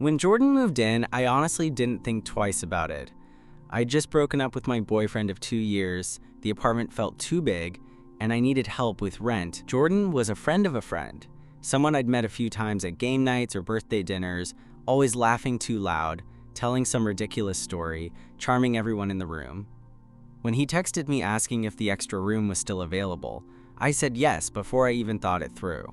When Jordan moved in, I honestly didn't think twice about it. I'd just broken up with my boyfriend of 2 years, the apartment felt too big, and I needed help with rent. Jordan was a friend of a friend, someone I'd met a few times at game nights or birthday dinners, always laughing too loud, telling some ridiculous story, charming everyone in the room. When he texted me asking if the extra room was still available, I said yes before I even thought it through.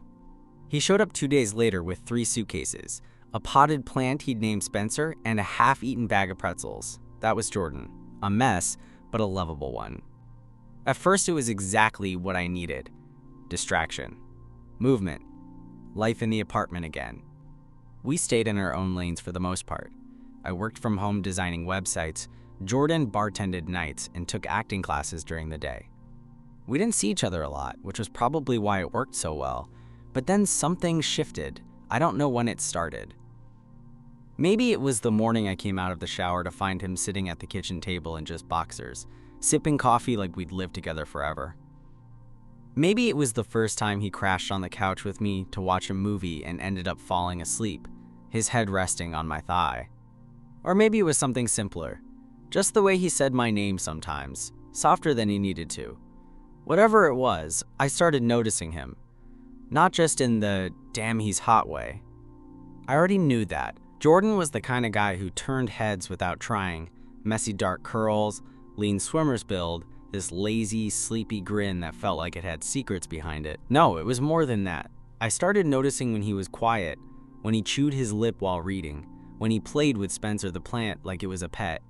He showed up 2 days later with 3 suitcases, a potted plant he'd named Spencer, and a half-eaten bag of pretzels. That was Jordan. A mess, but a lovable one. At first, it was exactly what I needed. Distraction. Movement. Life in the apartment again. We stayed in our own lanes for the most part. I worked from home designing websites. Jordan bartended nights and took acting classes during the day. We didn't see each other a lot, which was probably why it worked so well. But then something shifted. I don't know when it started. Maybe it was the morning I came out of the shower to find him sitting at the kitchen table in just boxers, sipping coffee like we'd lived together forever. Maybe it was the first time he crashed on the couch with me to watch a movie and ended up falling asleep, his head resting on my thigh. Or maybe it was something simpler, just the way he said my name sometimes, softer than he needed to. Whatever it was, I started noticing him. Not just in the damn he's hot way. I already knew that. Jordan was the kind of guy who turned heads without trying. Messy dark curls, lean swimmer's build, this lazy, sleepy grin that felt like it had secrets behind it. No, it was more than that. I started noticing when he was quiet, when he chewed his lip while reading, when he played with Spencer the plant like it was a pet.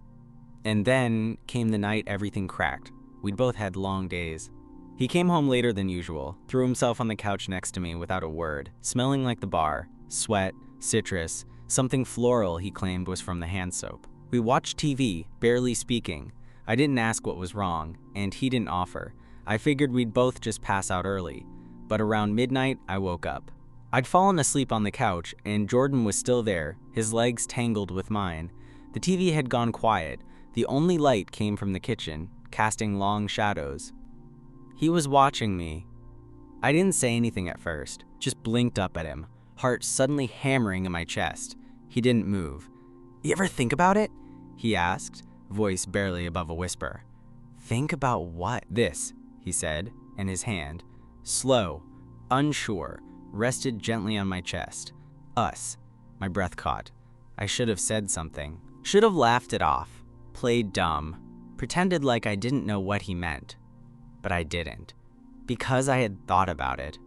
And then came the night everything cracked. We'd both had long days. He came home later than usual, threw himself on the couch next to me without a word, smelling like the bar, sweat, citrus, something floral he claimed was from the hand soap. We watched TV, barely speaking. I didn't ask what was wrong, and he didn't offer. I figured we'd both just pass out early. But around midnight, I woke up. I'd fallen asleep on the couch, and Jordan was still there, his legs tangled with mine. The TV had gone quiet. The only light came from the kitchen, casting long shadows. He was watching me. I didn't say anything at first, just blinked up at him, heart suddenly hammering in my chest. He didn't move. "You ever think about it?" he asked, voice barely above a whisper. "Think about what?" "This," he said, and his hand, slow, unsure, rested gently on my chest. "Us." My breath caught. I should have said something. Should have laughed it off, played dumb, pretended like I didn't know what he meant. But I didn't, because I had thought about it,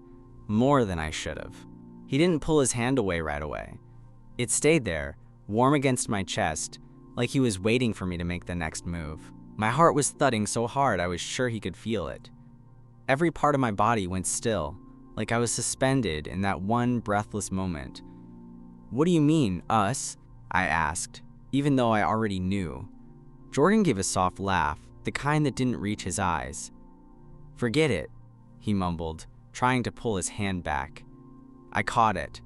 more than I should have. He didn't pull his hand away right away. It stayed there, warm against my chest, like he was waiting for me to make the next move. My heart was thudding so hard I was sure he could feel it. Every part of my body went still, like I was suspended in that one breathless moment. "What do you mean, us?" I asked, even though I already knew. Jordan gave a soft laugh, the kind that didn't reach his eyes. "Forget it," he mumbled, trying to pull his hand back. I caught it.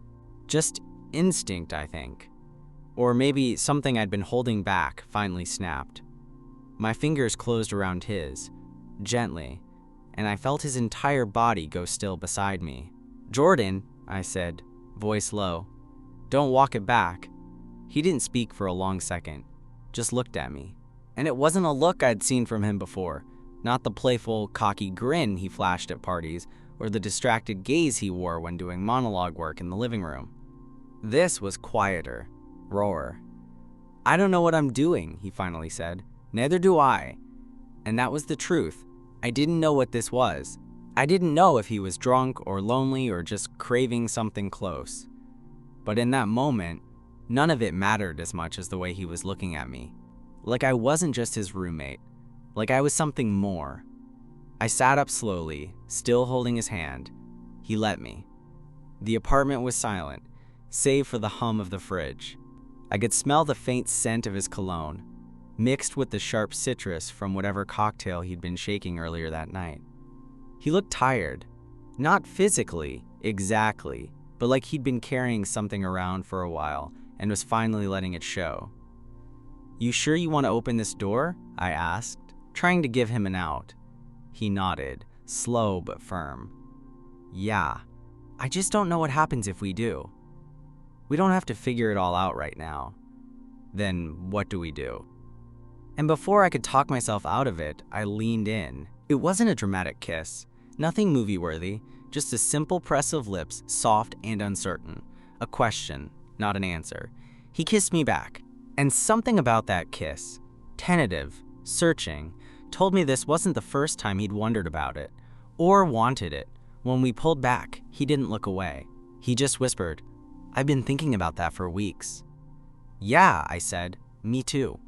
Just instinct, I think. Or maybe something I'd been holding back finally snapped. My fingers closed around his, gently, and I felt his entire body go still beside me. "Jordan," I said, voice low, "don't walk it back." He didn't speak for a long second, just looked at me. And it wasn't a look I'd seen from him before. Not the playful, cocky grin he flashed at parties, or the distracted gaze he wore when doing monologue work in the living room. This was quieter, rawer. "I don't know what I'm doing," he finally said. "Neither do I." And that was the truth. I didn't know what this was. I didn't know if he was drunk or lonely or just craving something close. But in that moment, none of it mattered as much as the way he was looking at me. Like I wasn't just his roommate. Like I was something more. I sat up slowly, still holding his hand. He let me. The apartment was silent, save for the hum of the fridge. I could smell the faint scent of his cologne, mixed with the sharp citrus from whatever cocktail he'd been shaking earlier that night. He looked tired. Not physically, exactly, but like he'd been carrying something around for a while and was finally letting it show. "You sure you want to open this door?" I asked, trying to give him an out. He nodded, slow but firm. "Yeah, I just don't know what happens if we do." We don't have to figure it all out right now. Then what do we do? And before I could talk myself out of it, I leaned in. It wasn't a dramatic kiss, nothing movie-worthy, just a simple press of lips, soft and uncertain. A question, not an answer. He kissed me back, and something about that kiss, tentative, searching, told me this wasn't the first time he'd wondered about it, or wanted it. When we pulled back, he didn't look away. He just whispered, "I've been thinking about that for weeks." "Yeah," I said, "me too."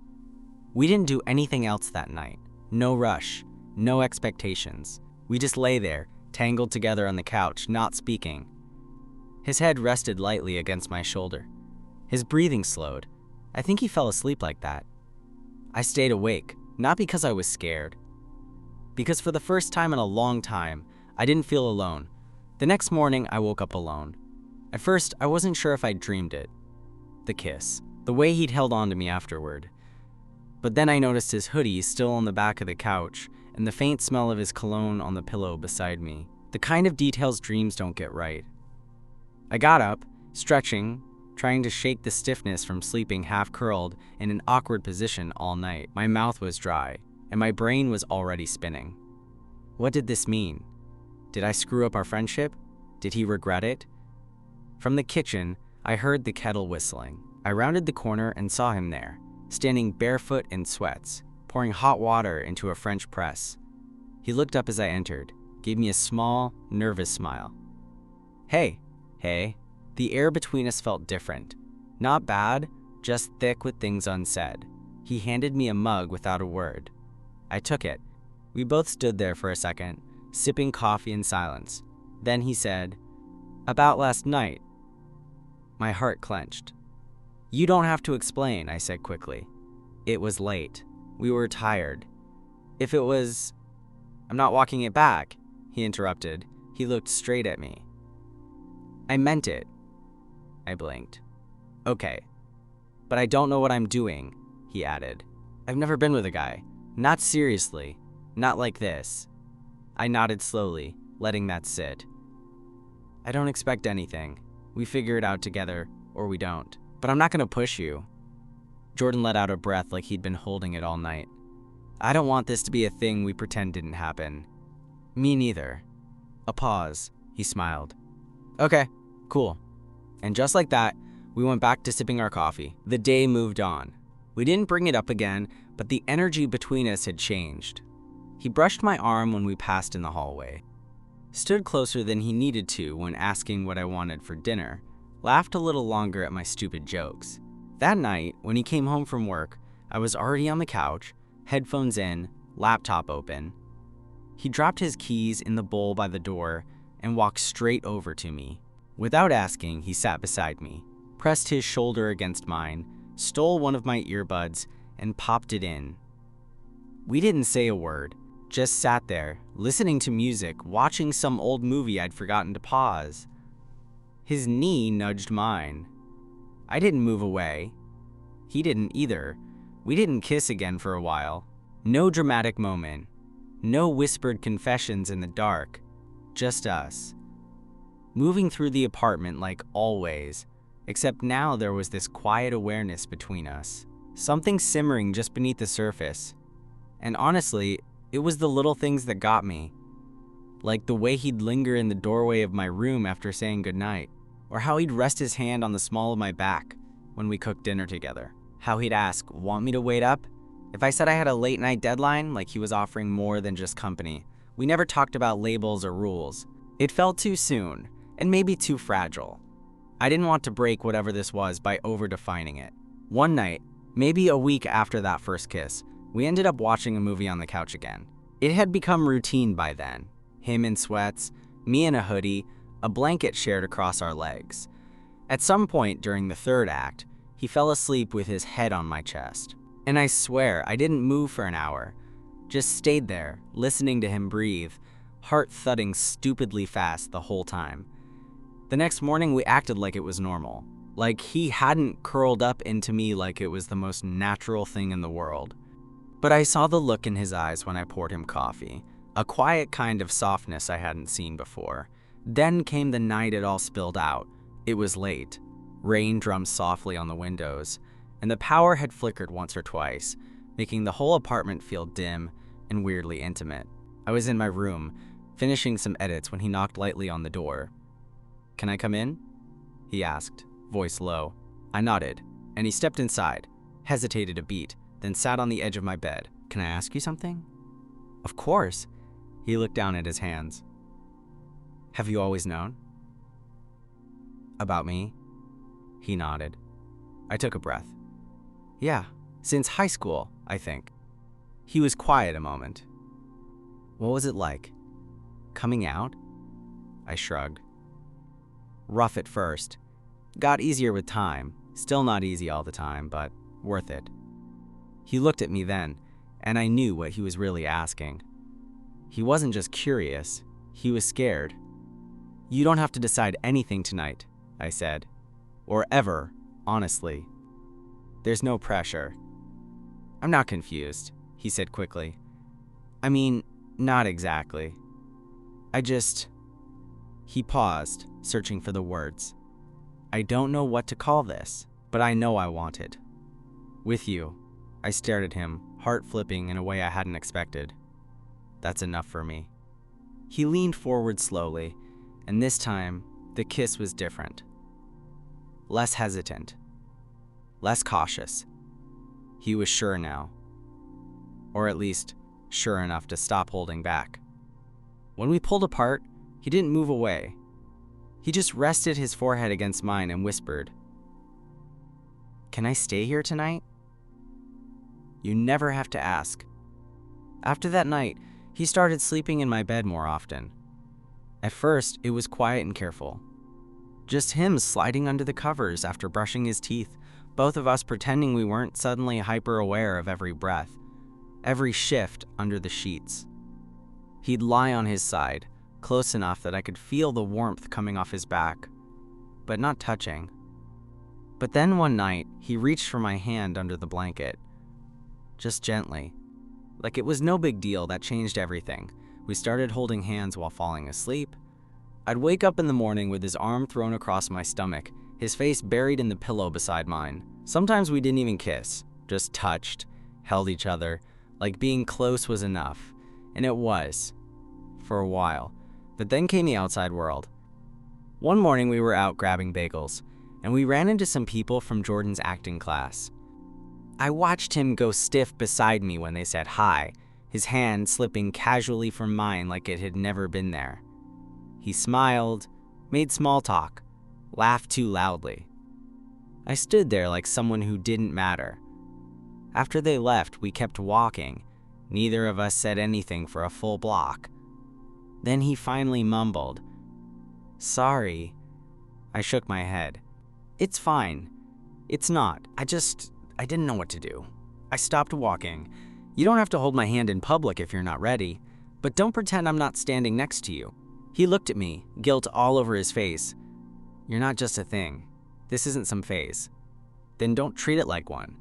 We didn't do anything else that night. No rush, no expectations. We just lay there, tangled together on the couch, not speaking. His head rested lightly against my shoulder. His breathing slowed. I think he fell asleep like that. I stayed awake, not because I was scared. Because for the first time in a long time, I didn't feel alone. The next morning, I woke up alone. At first, I wasn't sure if I'd dreamed it. The kiss, the way he'd held on to me afterward. But then I noticed his hoodie still on the back of the couch and the faint smell of his cologne on the pillow beside me. The kind of details dreams don't get right. I got up, stretching, trying to shake the stiffness from sleeping half-curled in an awkward position all night. My mouth was dry, and my brain was already spinning. What did this mean? Did I screw up our friendship? Did he regret it? From the kitchen, I heard the kettle whistling. I rounded the corner and saw him there, standing barefoot in sweats, pouring hot water into a French press. He looked up as I entered, gave me a small, nervous smile. Hey. The air between us felt different. Not bad, just thick with things unsaid. He handed me a mug without a word. I took it. We both stood there for a second, sipping coffee in silence. Then he said, "About last night." My heart clenched. "You don't have to explain," I said quickly. It was late. We were tired. If it was... "I'm not walking it back," he interrupted. He looked straight at me. "I meant it." I blinked. "Okay. But I don't know what I'm doing," he added. "I've never been with a guy. Not seriously. Not like this." I nodded slowly, letting that sit. "I don't expect anything. We figure it out together, or we don't. But I'm not gonna push you." Jordan let out a breath like he'd been holding it all night. "I don't want this to be a thing we pretend didn't happen." "Me neither." A pause. He smiled. "Okay, cool." And just like that, we went back to sipping our coffee. The day moved on. We didn't bring it up again, but the energy between us had changed. He brushed my arm when we passed in the hallway, stood closer than he needed to when asking what I wanted for dinner, laughed a little longer at my stupid jokes. That night, when he came home from work, I was already on the couch, headphones in, laptop open. He dropped his keys in the bowl by the door and walked straight over to me. Without asking, he sat beside me, pressed his shoulder against mine, stole one of my earbuds, and popped it in. We didn't say a word, just sat there, listening to music, watching some old movie I'd forgotten to pause. His knee nudged mine. I didn't move away. He didn't either. We didn't kiss again for a while. No dramatic moment. No whispered confessions in the dark. Just us. Moving through the apartment like always, except now there was this quiet awareness between us. Something simmering just beneath the surface. And honestly, it was the little things that got me. Like the way he'd linger in the doorway of my room after saying goodnight, or how he'd rest his hand on the small of my back when we cooked dinner together. How he'd ask, "Want me to wait up?" If I said I had a late night deadline, like he was offering more than just company. We never talked about labels or rules. It felt too soon, and maybe too fragile. I didn't want to break whatever this was by over-defining it. One night, maybe a week after that first kiss, we ended up watching a movie on the couch again. It had become routine by then. Him in sweats, me in a hoodie, a blanket shared across our legs. At some point during the third act, he fell asleep with his head on my chest. And I swear, I didn't move for an hour. Just stayed there, listening to him breathe, heart thudding stupidly fast the whole time. The next morning, we acted like it was normal. Like he hadn't curled up into me like it was the most natural thing in the world. But I saw the look in his eyes when I poured him coffee, a quiet kind of softness I hadn't seen before. Then came the night it all spilled out. It was late. Rain drummed softly on the windows, and the power had flickered once or twice, making the whole apartment feel dim and weirdly intimate. I was in my room, finishing some edits when he knocked lightly on the door. "Can I come in?" he asked, voice low. I nodded, and he stepped inside, hesitated a beat, then sat on the edge of my bed. "Can I ask you something?" "Of course." He looked down at his hands. "Have you always known?" "About me?" He nodded. I took a breath. "Yeah, since high school, I think." He was quiet a moment. "What was it like? Coming out?" I shrugged. "Rough at first. Got easier with time. Still not easy all the time, but worth it." He looked at me then, and I knew what he was really asking. He wasn't just curious, he was scared. "You don't have to decide anything tonight," I said. "Or ever, honestly. There's no pressure." "I'm not confused," he said quickly. "I mean, not exactly. He paused, searching for the words. "I don't know what to call this, but I know I want it. With you." I stared at him, heart flipping in a way I hadn't expected. "That's enough for me." He leaned forward slowly, and this time, the kiss was different. Less hesitant. Less cautious. He was sure now. Or at least, sure enough to stop holding back. When we pulled apart, he didn't move away. He just rested his forehead against mine and whispered, "Can I stay here tonight?" "You never have to ask." After that night, he started sleeping in my bed more often. At first, it was quiet and careful. Just him sliding under the covers after brushing his teeth, both of us pretending we weren't suddenly hyper-aware of every breath, every shift under the sheets. He'd lie on his side, close enough that I could feel the warmth coming off his back, but not touching. But then one night, he reached for my hand under the blanket. Just gently. Like it was no big deal. That changed everything. We started holding hands while falling asleep. I'd wake up in the morning with his arm thrown across my stomach, his face buried in the pillow beside mine. Sometimes we didn't even kiss, just touched, held each other, like being close was enough. And it was. For a while. But then came the outside world. One morning we were out grabbing bagels, and we ran into some people from Jordan's acting class. I watched him go stiff beside me when they said hi, his hand slipping casually from mine like it had never been there. He smiled, made small talk, laughed too loudly. I stood there like someone who didn't matter. After they left, we kept walking. Neither of us said anything for a full block. Then he finally mumbled, "Sorry." I shook my head. "It's fine. It's not. I didn't know what to do." I stopped walking. "You don't have to hold my hand in public if you're not ready, but don't pretend I'm not standing next to you." He looked at me, guilt all over his face. "You're not just a thing. This isn't some phase. Then don't treat it like one."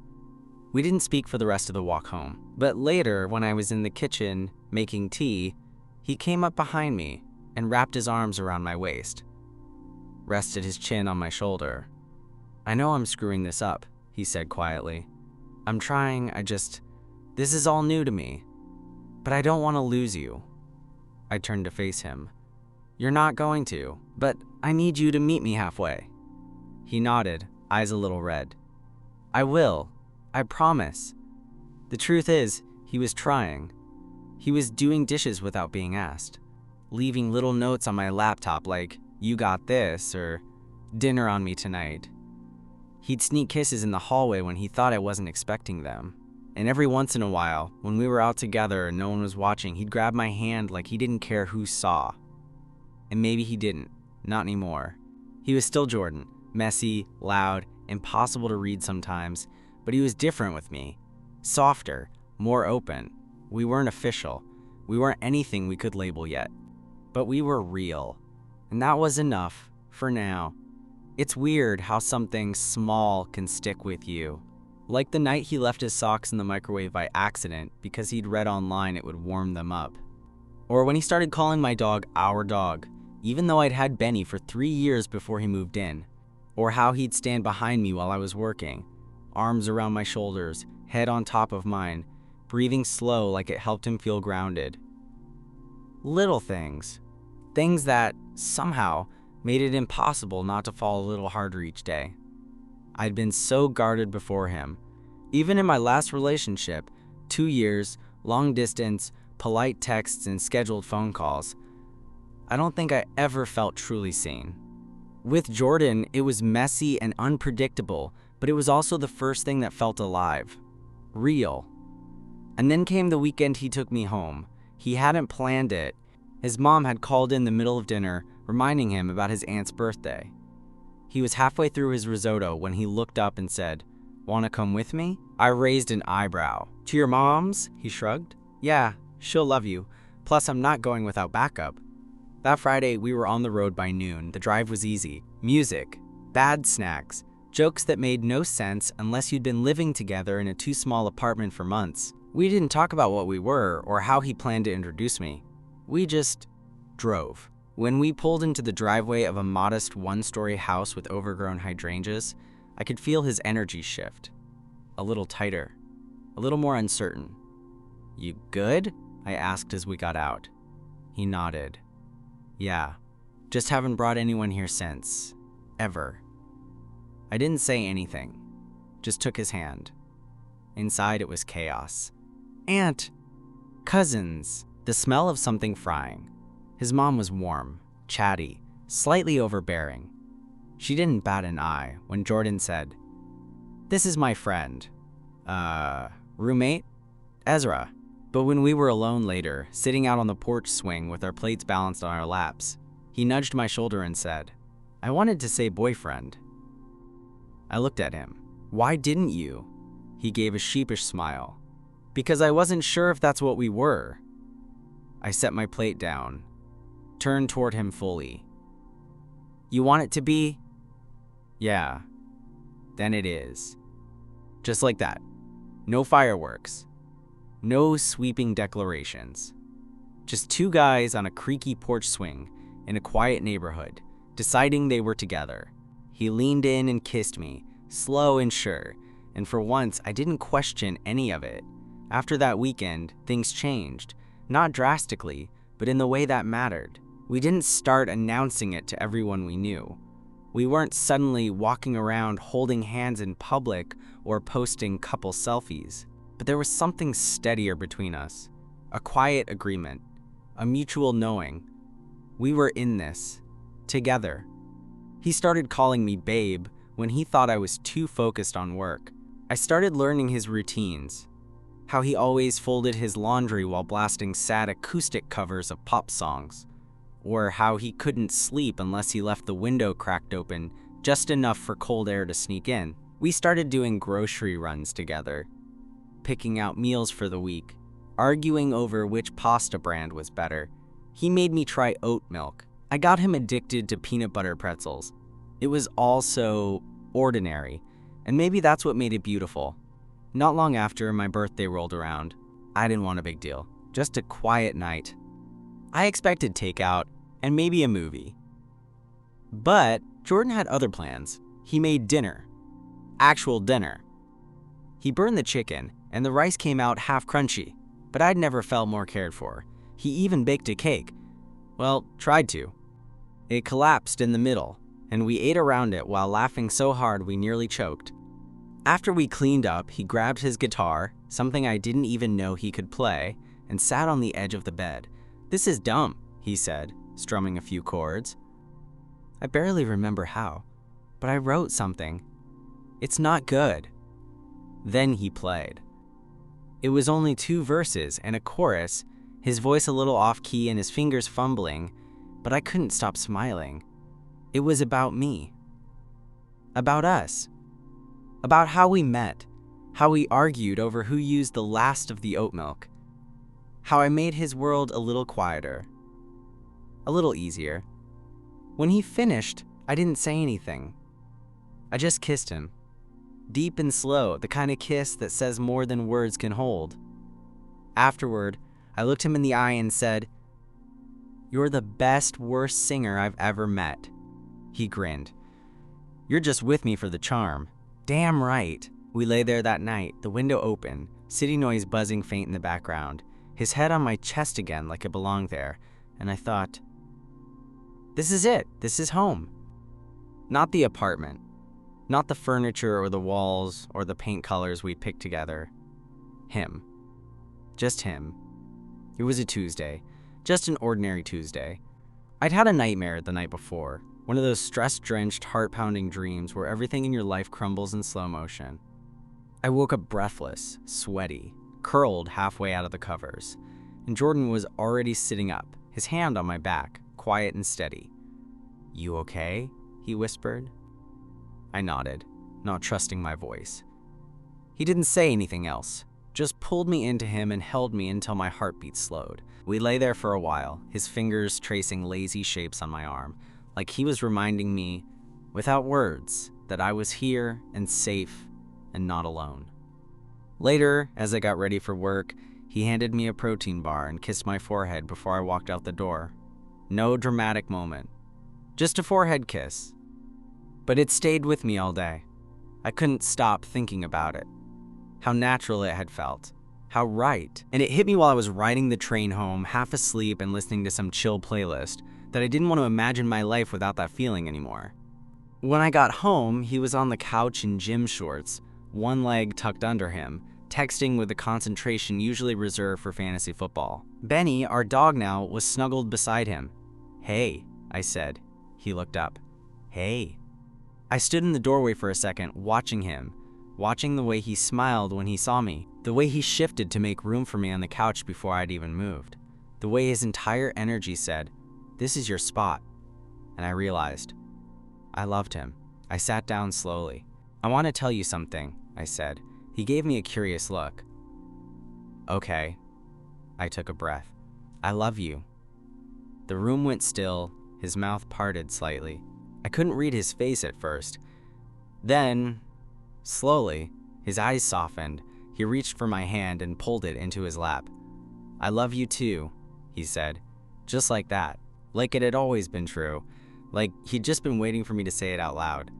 We didn't speak for the rest of the walk home, but later, when I was in the kitchen making tea, he came up behind me and wrapped his arms around my waist, rested his chin on my shoulder. "I know I'm screwing this up," he said quietly. "I'm trying, this is all new to me, but I don't want to lose you." I turned to face him. "You're not going to, but I need you to meet me halfway." He nodded, eyes a little red. "I will. I promise." The truth is, he was trying. He was doing dishes without being asked, leaving little notes on my laptop like, "You got this," or "Dinner on me tonight." He'd sneak kisses in the hallway when he thought I wasn't expecting them. And every once in a while, when we were out together and no one was watching, he'd grab my hand like he didn't care who saw. And maybe he didn't. Not anymore. He was still Jordan. Messy, loud, impossible to read sometimes. But he was different with me. Softer, more open. We weren't official. We weren't anything we could label yet. But we were real. And that was enough, for now. It's weird how something small can stick with you. Like the night he left his socks in the microwave by accident because he'd read online it would warm them up. Or when he started calling my dog our dog, even though I'd had Benny for 3 years before he moved in. Or how he'd stand behind me while I was working, arms around my shoulders, head on top of mine, breathing slow like it helped him feel grounded. Little things. Things that, somehow, made it impossible not to fall a little harder each day. I'd been so guarded before him. Even in my last relationship, 2 years, long distance, polite texts and scheduled phone calls, I don't think I ever felt truly seen. With Jordan, it was messy and unpredictable, but it was also the first thing that felt alive. Real. And then came the weekend he took me home. He hadn't planned it. His mom had called in the middle of dinner, reminding him about his aunt's birthday. He was halfway through his risotto when he looked up and said, "Wanna come with me?" I raised an eyebrow. "To your mom's?" He shrugged. "Yeah, she'll love you. Plus, I'm not going without backup." That Friday, we were on the road by noon. The drive was easy. Music, bad snacks, jokes that made no sense unless you'd been living together in a too small apartment for months. We didn't talk about what we were or how he planned to introduce me. We just drove. When we pulled into the driveway of a modest one-story house with overgrown hydrangeas, I could feel his energy shift. A little tighter, a little more uncertain. "You good?" I asked as we got out. He nodded. "Yeah, just haven't brought anyone here since. Ever." I didn't say anything, just took his hand. Inside it was chaos. Aunt, cousins, the smell of something frying. His mom was warm, chatty, slightly overbearing. She didn't bat an eye when Jordan said, "This is my friend. Roommate? Ezra." But when we were alone later, sitting out on the porch swing with our plates balanced on our laps, he nudged my shoulder and said, "I wanted to say boyfriend." I looked at him. "Why didn't you?" He gave a sheepish smile. "Because I wasn't sure if that's what we were." I set my plate down, turned toward him fully. "You want it to be?" "Yeah, then it is." Just like that. No fireworks. No sweeping declarations. Just two guys on a creaky porch swing in a quiet neighborhood, deciding they were together. He leaned in and kissed me, slow and sure, and for once I didn't question any of it. After that weekend, things changed. Not drastically, but in the way that mattered. We didn't start announcing it to everyone we knew. We weren't suddenly walking around holding hands in public or posting couple selfies. But there was something steadier between us. A quiet agreement. A mutual knowing. We were in this. Together. He started calling me babe when he thought I was too focused on work. I started learning his routines. How he always folded his laundry while blasting sad acoustic covers of pop songs. Or how he couldn't sleep unless he left the window cracked open just enough for cold air to sneak in. We started doing grocery runs together. Picking out meals for the week, arguing over which pasta brand was better. He made me try oat milk. I got him addicted to peanut butter pretzels. It was all so ordinary, and maybe that's what made it beautiful. Not long after my birthday rolled around, I didn't want a big deal, just a quiet night. I expected takeout and maybe a movie. But Jordan had other plans. He made dinner. Actual dinner. He burned the chicken, and the rice came out half crunchy, but I'd never felt more cared for. He even baked a cake. Well, tried to. It collapsed in the middle, and we ate around it while laughing so hard we nearly choked. After we cleaned up, he grabbed his guitar, something I didn't even know he could play, and sat on the edge of the bed. "This is dumb," he said, strumming a few chords. I barely remember how, but I wrote something. "It's not good." Then he played. It was only 2 verses and a chorus, his voice a little off-key and his fingers fumbling, but I couldn't stop smiling. It was about me. About us. About how we met, how we argued over who used the last of the oat milk, how I made his world a little quieter, a little easier. When he finished, I didn't say anything. I just kissed him. Deep and slow, the kind of kiss that says more than words can hold. Afterward, I looked him in the eye and said, "You're the best, worst singer I've ever met." He grinned. You're just with me for the charm." Damn right. We lay there that night, the window open, city noise buzzing faint in the background, his head on my chest again like it belonged there, and I thought, this is it. This is home. Not the apartment, not the furniture or the walls or the paint colors we'd picked together. Him. Just him. It was a Tuesday, just an ordinary Tuesday. I'd had a nightmare the night before, one of those stress-drenched, heart-pounding dreams where everything in your life crumbles in slow motion. I woke up breathless, sweaty, curled halfway out of the covers, and Jordan was already sitting up, his hand on my back, quiet and steady. "You okay?" he whispered. I nodded, not trusting my voice. He didn't say anything else, just pulled me into him and held me until my heartbeat slowed. We lay there for a while, his fingers tracing lazy shapes on my arm, like he was reminding me, without words, that I was here and safe and not alone. Later, as I got ready for work, he handed me a protein bar and kissed my forehead before I walked out the door. No dramatic moment, just a forehead kiss. But it stayed with me all day. I couldn't stop thinking about it. How natural it had felt. How right. And it hit me while I was riding the train home, half asleep and listening to some chill playlist, that I didn't want to imagine my life without that feeling anymore. When I got home, he was on the couch in gym shorts, one leg tucked under him, texting with the concentration usually reserved for fantasy football. Benny, our dog now, was snuggled beside him. "Hey," I said. He looked up. "Hey." I stood in the doorway for a second, watching him, watching the way he smiled when he saw me, the way he shifted to make room for me on the couch before I'd even moved, the way his entire energy said, "This is your spot." And I realized, I loved him. I sat down slowly. "I want to tell you something," I said. He gave me a curious look. "Okay." I took a breath. "I love you." The room went still, his mouth parted slightly. I couldn't read his face at first. Then, slowly, his eyes softened. He reached for my hand and pulled it into his lap. "I love you too," he said, just like that, like it had always been true, like he'd just been waiting for me to say it out loud.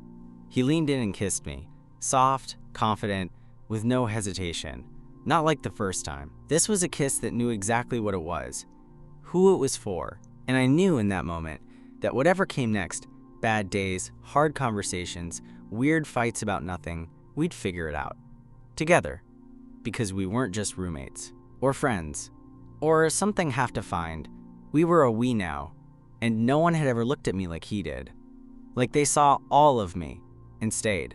He leaned in and kissed me, soft, confident, with no hesitation, not like the first time. This was a kiss that knew exactly what it was, who it was for, and I knew in that moment that whatever came next, bad days, hard conversations, weird fights about nothing, we'd figure it out. Together. Because we weren't just roommates. Or friends. Or something half defined. We were a we now. And no one had ever looked at me like he did. Like they saw all of me and stayed.